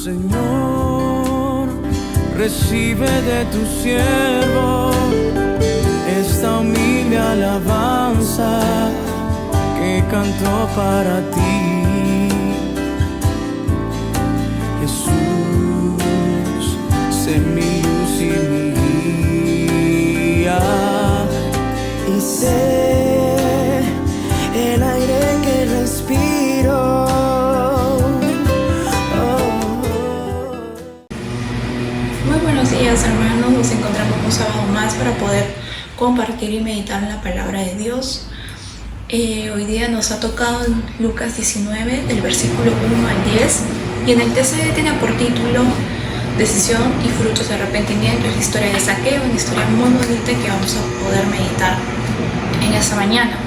Señor, recibe de tu siervo esta humilde alabanza que cantó para ti. Jesús, sé mi luz y mi guía, y sé el aire que respiro. Muy buenos días, hermanos. Nos encontramos un sábado más para poder compartir y meditar en la palabra de Dios. Hoy día nos ha tocado en Lucas 19, del versículo 1 al 10, y en el TCD tiene por título Decisión y frutos de arrepentimiento. Es la historia de Zaqueo, una historia muy bonita que vamos a poder meditar en esta mañana.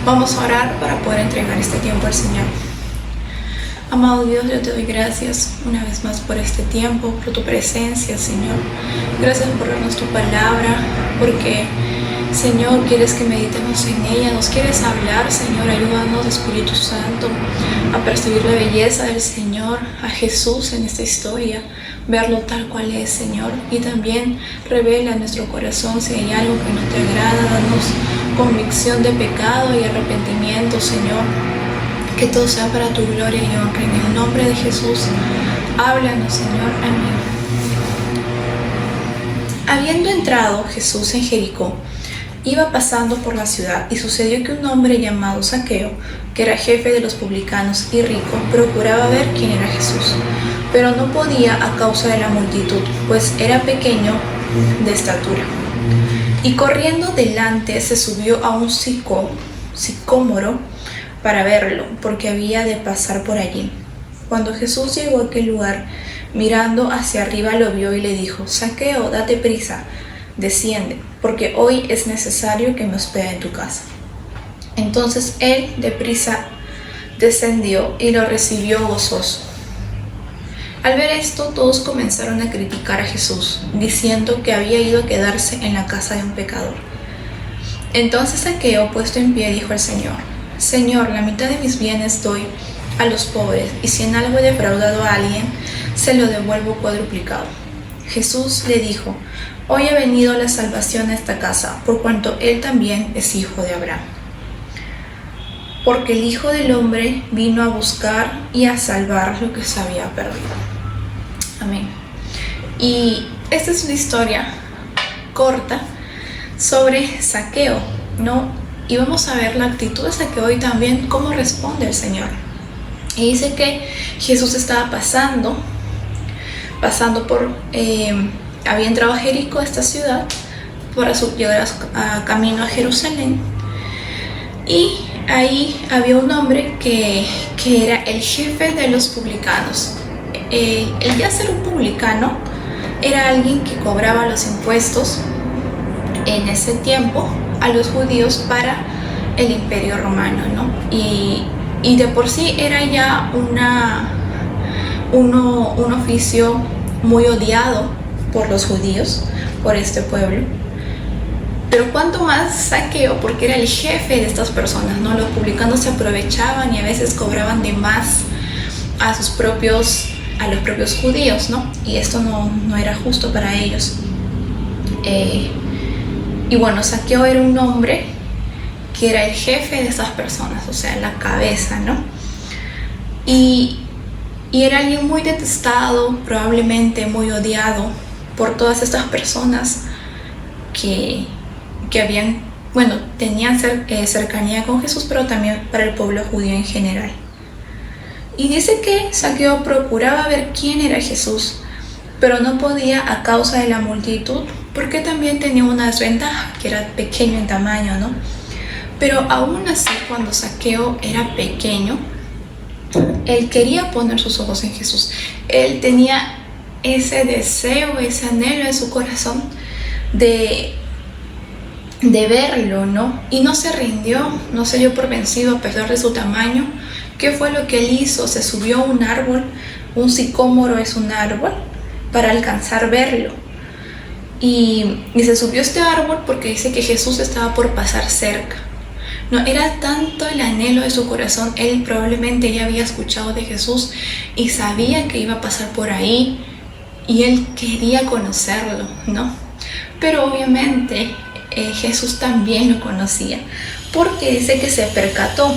Vamos a orar para poder entregar este tiempo al Señor. Amado Dios, yo te doy gracias una vez más por este tiempo, por tu presencia, Señor. Gracias por darnos tu palabra, porque, Señor, quieres que meditemos en ella, nos quieres hablar, Señor. Ayúdanos, Espíritu Santo, a percibir la belleza del Señor, a Jesús en esta historia, verlo tal cual es, Señor. Y también revela en nuestro corazón si hay algo que no te agrada, danos convicción de pecado y arrepentimiento, Señor. Que todo sea para tu gloria y honra. En el nombre de Jesús, háblanos, Señor. Amén. Habiendo entrado Jesús en Jericó, iba pasando por la ciudad, y sucedió que un hombre llamado Zaqueo, que era jefe de los publicanos y rico, procuraba ver quién era Jesús, pero no podía a causa de la multitud, pues era pequeño de estatura. Y corriendo delante se subió a un sicómoro para verlo, porque había de pasar por allí. Cuando Jesús llegó a aquel lugar, mirando hacia arriba lo vio y le dijo: Zaqueo, date prisa, desciende, porque hoy es necesario que me hospede en tu casa. Entonces él deprisa descendió y lo recibió gozoso. Al ver esto, todos comenzaron a criticar a Jesús, diciendo que había ido a quedarse en la casa de un pecador. Entonces Zaqueo, puesto en pie, dijo al Señor: Señor, la mitad de mis bienes doy a los pobres, y si en algo he defraudado a alguien, se lo devuelvo cuadruplicado. Jesús le dijo: Hoy ha venido la salvación a esta casa, por cuanto él también es hijo de Abraham. Porque el Hijo del Hombre vino a buscar y a salvar lo que se había perdido. Amén. Y esta es una historia corta sobre Zaqueo, ¿no? Y vamos a ver la actitud de Zaqueo y también cómo responde el Señor. Y dice que Jesús estaba pasando por, había entrado a Jericó, esta ciudad, para llegar a camino a Jerusalén. Y ahí había un hombre que era el jefe de los publicanos. El ya ser un publicano era alguien que cobraba los impuestos en ese tiempo a los judíos para el Imperio Romano, ¿no? Y de por sí era ya un oficio muy odiado por los judíos, por este pueblo. Pero cuanto más Zaqueo, porque era el jefe de estas personas, ¿no? Los publicanos se aprovechaban y a veces cobraban de más a los propios judíos, ¿no? Y esto no era justo para ellos. Y bueno, Zaqueo era un hombre que era el jefe de estas personas, o sea, la cabeza, ¿no? Y era alguien muy detestado, probablemente muy odiado por todas estas personas que habían, bueno, tenían cercanía con Jesús, pero también para el pueblo judío en general. Y dice que Zaqueo procuraba ver quién era Jesús, pero no podía a causa de la multitud, porque también tenía una desventaja, que era pequeño en tamaño, ¿no? Pero aún así, cuando Zaqueo era pequeño, él quería poner sus ojos en Jesús. Él tenía ese deseo, ese anhelo en su corazón de verlo, ¿no? Y no se rindió, no se dio por vencido a pesar de su tamaño. ¿Qué fue lo que él hizo? Se subió a un árbol, un sicómoro es un árbol, para alcanzar verlo. Y se subió a este árbol porque dice que Jesús estaba por pasar cerca. No era tanto el anhelo de su corazón. Él probablemente ya había escuchado de Jesús y sabía que iba a pasar por ahí y él quería conocerlo, ¿no? Pero obviamente Jesús también lo conocía, porque dice que se percató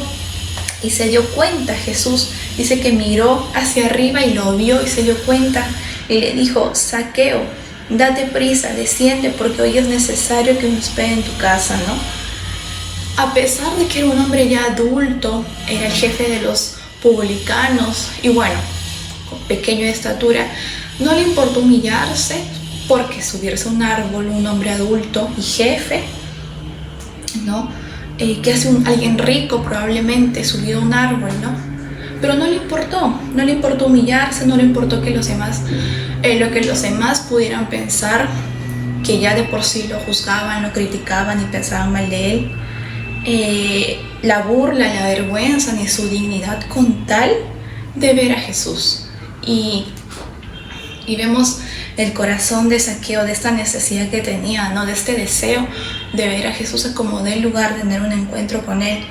y se dio cuenta. Jesús dice que miró hacia arriba y lo vio y se dio cuenta y le dijo: Zaqueo, date prisa, desciende, porque hoy es necesario que me hospede en tu casa, ¿no? A pesar de que era un hombre ya adulto, era el jefe de los publicanos y bueno, pequeño de estatura, no le importó humillarse, porque subirse a un árbol, un hombre adulto y jefe, ¿no? ¿Qué hace alguien rico probablemente subido a un árbol, ¿no? Pero no le importó humillarse, no le importó que los demás, lo que los demás pudieran pensar, que ya de por sí lo juzgaban, lo criticaban y pensaban mal de él, la burla, la vergüenza ni su dignidad, con tal de ver a Jesús. Y vemos el corazón de Zaqueo, de esta necesidad que tenía, ¿no? De este deseo de ver a Jesús como del lugar, de tener un encuentro con él.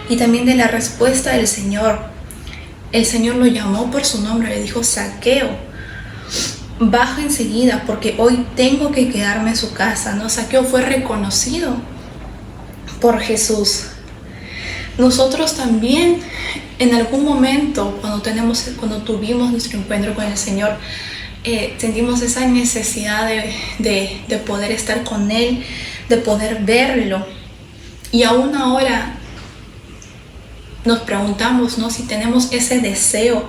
Y también de la respuesta del Señor. El Señor lo llamó por su nombre, le dijo: Zaqueo, baja enseguida porque hoy tengo que quedarme en su casa, ¿no? Zaqueo fue reconocido por Jesús. Nosotros también en algún momento cuando tuvimos nuestro encuentro con el Señor, sentimos esa necesidad de poder estar con Él, de poder verlo. Y aún ahora nos preguntamos, ¿no?, si tenemos ese deseo,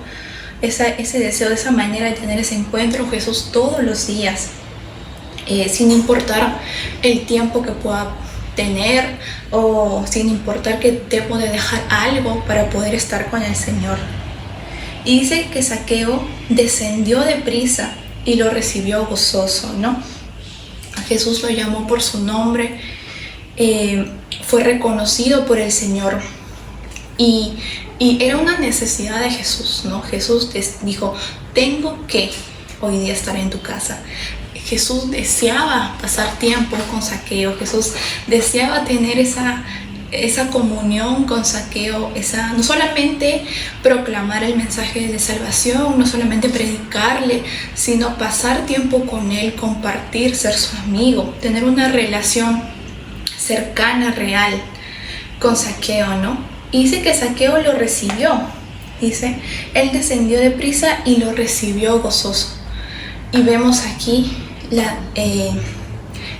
de esa manera de tener ese encuentro con Jesús todos los días, sin importar el tiempo que pueda tener o sin importar que debo de dejar algo para poder estar con el Señor. Y dice que Zaqueo descendió deprisa y lo recibió gozoso, ¿no? Jesús lo llamó por su nombre, fue reconocido por el Señor y era una necesidad de Jesús, ¿no? Jesús dijo: tengo que hoy día estar en tu casa. Jesús deseaba pasar tiempo con Zaqueo. Jesús deseaba tener esa comunión con Zaqueo, no solamente proclamar el mensaje de salvación, no solamente predicarle, sino pasar tiempo con él, compartir, ser su amigo, tener una relación cercana, real con Zaqueo, ¿no? Y dice que Zaqueo lo recibió. Dice, él descendió deprisa y lo recibió gozoso. Y vemos aquí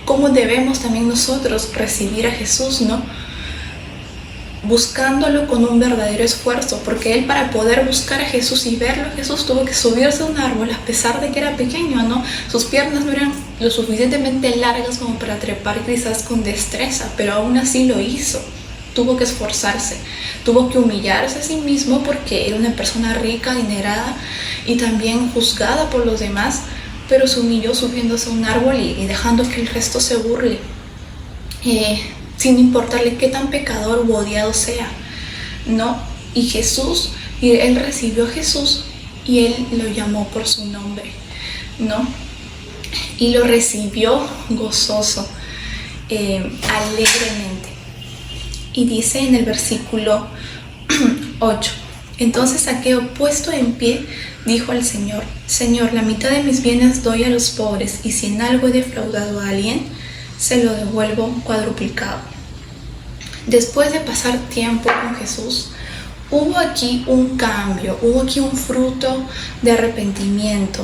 cómo debemos también nosotros recibir a Jesús, ¿no? Buscándolo con un verdadero esfuerzo, porque él, para poder buscar a Jesús y verlo a Jesús, tuvo que subirse a un árbol, a pesar de que era pequeño, ¿no? Sus piernas no eran lo suficientemente largas como para trepar quizás con destreza, pero aún así lo hizo. Tuvo que esforzarse, tuvo que humillarse a sí mismo, porque era una persona rica, adinerada y también juzgada por los demás, pero se humilló subiéndose a un árbol y dejando que el resto se burle, sin importarle qué tan pecador u odiado sea, ¿no? Y él recibió a Jesús y él lo llamó por su nombre, ¿no? Y lo recibió gozoso, alegremente. Y dice en el versículo 8, entonces Zaqueo, puesto en pie, dijo al Señor: Señor, la mitad de mis bienes doy a los pobres, y si en algo he defraudado a alguien, se lo devuelvo cuadruplicado. Después de pasar tiempo con Jesús, hubo aquí un cambio, hubo aquí un fruto de arrepentimiento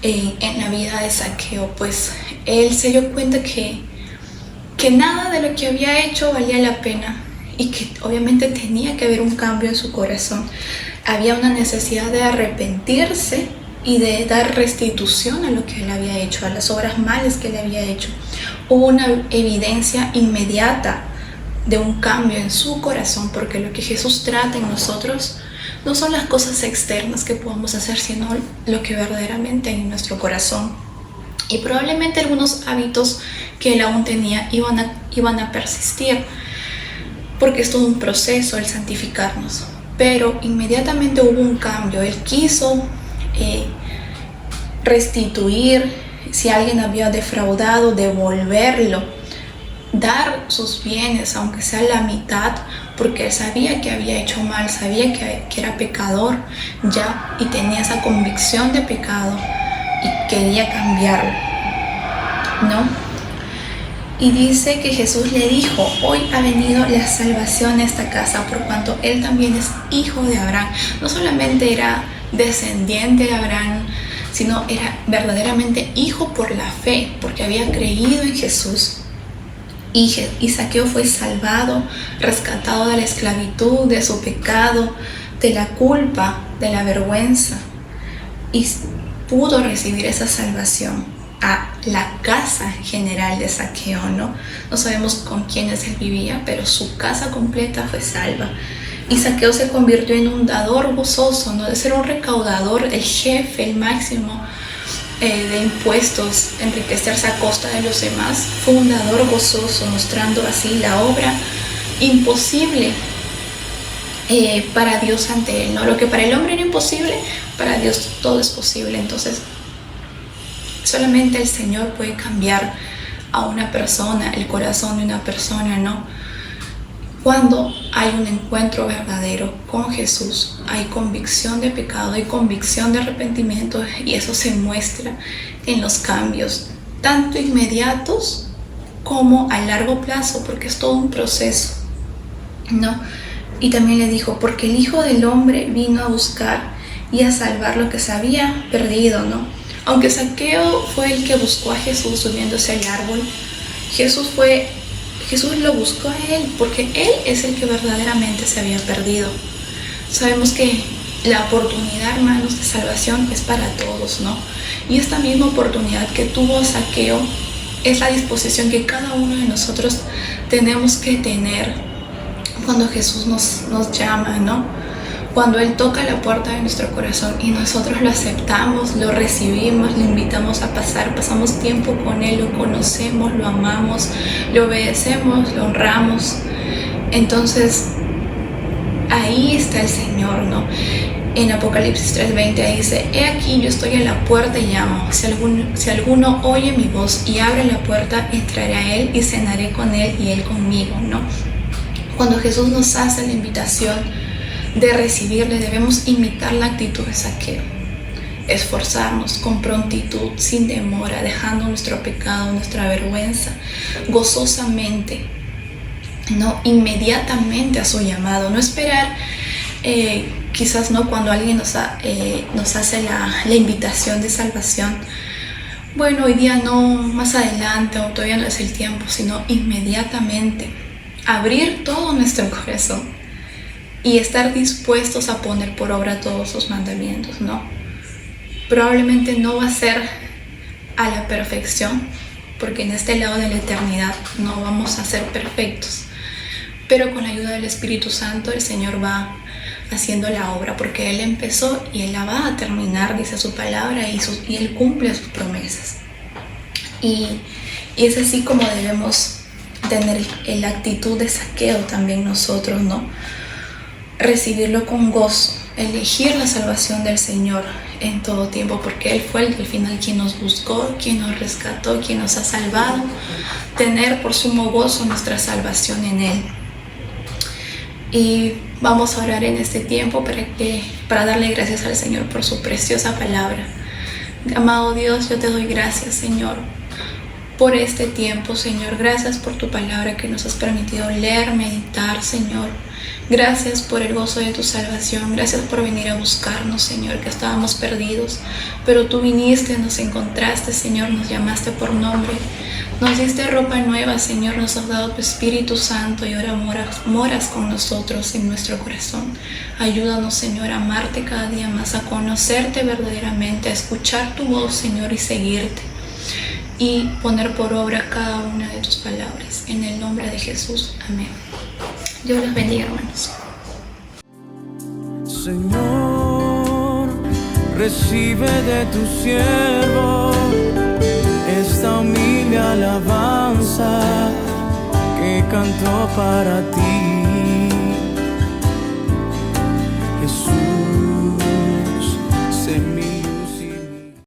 en la vida de Zaqueo, pues él se dio cuenta que nada de lo que había hecho valía la pena y que obviamente tenía que haber un cambio en su corazón. Había una necesidad de arrepentirse y de dar restitución a lo que él había hecho, a las obras malas que él había hecho. Hubo una evidencia inmediata de un cambio en su corazón, porque lo que Jesús trata en nosotros no son las cosas externas que podamos hacer, sino lo que verdaderamente hay en nuestro corazón. Y probablemente algunos hábitos que él aún tenía iban a persistir, porque es todo un proceso el santificarnos. Pero inmediatamente hubo un cambio. Él quiso restituir, si alguien había defraudado, devolverlo, dar sus bienes, aunque sea la mitad, porque él sabía que había hecho mal, sabía que era pecador ya, y tenía esa convicción de pecado y quería cambiarlo, ¿no? Y dice que Jesús le dijo: hoy ha venido la salvación a esta casa, por cuanto él también es hijo de Abraham. No solamente era descendiente de Abraham, sino era verdaderamente hijo por la fe, porque había creído en Jesús. Y Zaqueo fue salvado, rescatado de la esclavitud, de su pecado, de la culpa, de la vergüenza, y pudo recibir esa salvación a la casa general de Zaqueo, ¿no? No sabemos con quiénes él vivía, pero su casa completa fue salva. Y Zaqueo se convirtió en un dador gozoso, ¿no? De ser un recaudador, el jefe, el máximo de impuestos, enriquecerse a costa de los demás. Fue un dador gozoso, mostrando así la obra imposible para Dios ante él, ¿no? Lo que para el hombre era imposible, para Dios todo es posible. Entonces, solamente el Señor puede cambiar a una persona, el corazón de una persona, ¿no? Cuando hay un encuentro verdadero con Jesús, hay convicción de pecado, hay convicción de arrepentimiento, y eso se muestra en los cambios, tanto inmediatos como a largo plazo, porque es todo un proceso, ¿no? Y también le dijo: porque el Hijo del Hombre vino a buscar y a salvar lo que se había perdido, ¿no? Aunque Zaqueo fue el que buscó a Jesús subiéndose al árbol, Jesús lo buscó a él, porque él es el que verdaderamente se había perdido. Sabemos que la oportunidad, hermanos, de salvación es para todos, ¿no? Y esta misma oportunidad que tuvo Zaqueo es la disposición que cada uno de nosotros tenemos que tener cuando Jesús nos llama, ¿no? Cuando Él toca la puerta de nuestro corazón y nosotros lo aceptamos, lo recibimos, lo invitamos a pasar, pasamos tiempo con Él, lo conocemos, lo amamos, le obedecemos, lo honramos. Entonces, ahí está el Señor, ¿no? En Apocalipsis 3:20 dice: he aquí, yo estoy en la puerta y llamo. Si alguno oye mi voz y abre la puerta, entraré a Él y cenaré con Él y Él conmigo, ¿no? Cuando Jesús nos hace la invitación de recibirle, debemos imitar la actitud de Zaqueo, esforzarnos con prontitud, sin demora, dejando nuestro pecado, nuestra vergüenza, gozosamente, no inmediatamente a su llamado, no esperar quizás no cuando alguien nos hace la invitación de salvación. Bueno, hoy día no, más adelante, o todavía no es el tiempo, sino inmediatamente abrir todo nuestro corazón y estar dispuestos a poner por obra todos sus mandamientos, ¿no? Probablemente no va a ser a la perfección, porque en este lado de la eternidad no vamos a ser perfectos, pero con la ayuda del Espíritu Santo el Señor va haciendo la obra, porque Él empezó y Él la va a terminar, dice su palabra, y Él cumple sus promesas. Y es así como debemos tener la actitud de Zaqueo también nosotros, ¿no? Recibirlo con gozo, elegir la salvación del Señor en todo tiempo, porque Él fue al final quien nos buscó, quien nos rescató, quien nos ha salvado. Tener por sumo gozo nuestra salvación en Él. Y vamos a orar en este tiempo para darle gracias al Señor por su preciosa palabra. Amado Dios, yo te doy gracias, Señor, por este tiempo, Señor. Gracias por tu palabra que nos has permitido leer, meditar, Señor. Gracias por el gozo de tu salvación. Gracias por venir a buscarnos, Señor, que estábamos perdidos, pero tú viniste, nos encontraste, Señor, nos llamaste por nombre, nos diste ropa nueva, Señor, nos has dado tu Espíritu Santo y ahora moras con nosotros en nuestro corazón. Ayúdanos, Señor, a amarte cada día más, a conocerte verdaderamente, a escuchar tu voz, Señor, y seguirte, y poner por obra cada una de tus palabras. En el nombre de Jesús, amén. Dios los bendiga, hermanos. Señor, recibe de tu siervo esta humilde alabanza que cantó para ti.